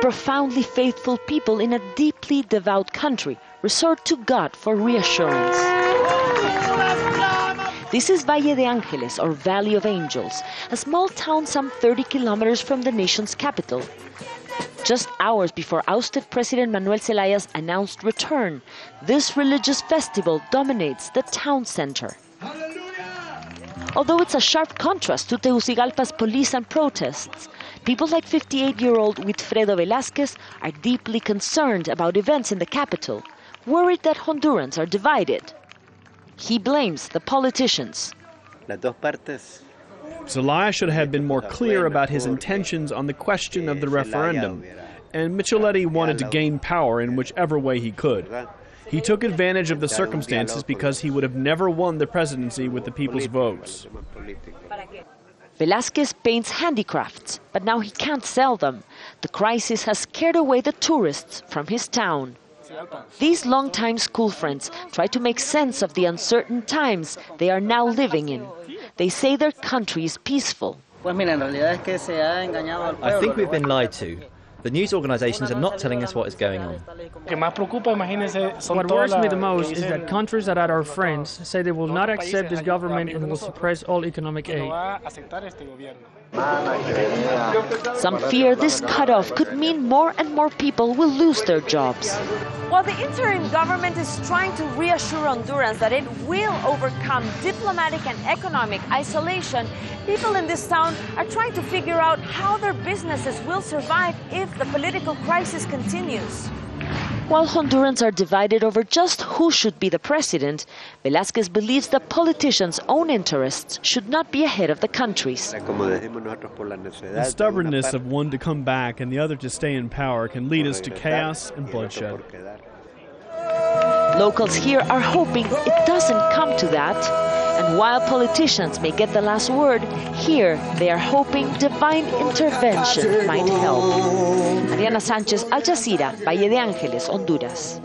profoundly faithful people in a deeply devout country resort to God for reassurance. This is Valle de Angeles, or Valley of Angels, a small town some 30 kilometers from the nation's capital. Just hours before ousted President Manuel Zelaya's announced return, this religious festival dominates the town center. Although it's a sharp contrast to Tegucigalpa's police and protests, people like 58-year-old Wilfredo Velázquez are deeply concerned about events in the capital, worried that Hondurans are divided. He blames the politicians. Zelaya should have been more clear about his intentions on the question of the referendum, and Micheletti wanted to gain power in whichever way he could. He took advantage of the circumstances because he would have never won the presidency with the people's votes. Velázquez paints handicrafts, but now he can't sell them. The crisis has scared away the tourists from his town. These longtime school friends try to make sense of the uncertain times they are now living in. They say their country is peaceful. I think we've been lied to. The news organizations are not telling us what is going on. What worries me the most is that countries that are our friends say they will not accept this government and will suppress all economic aid. Some fear this cutoff could mean more and more people will lose their jobs. While the interim government is trying to reassure Hondurans that it will overcome diplomatic and economic isolation, people in this town are trying to figure out how their businesses will survive if the political crisis continues. While Hondurans are divided over just who should be the president, Velázquez believes the politicians' own interests should not be ahead of the country's. The stubbornness of one to come back and the other to stay in power can lead us to chaos and bloodshed. Locals here are hoping it doesn't come to that. And while politicians may get the last word, here they are hoping divine intervention might help. Mariana Sanchez, Jazeera, Valle de Angeles, Honduras.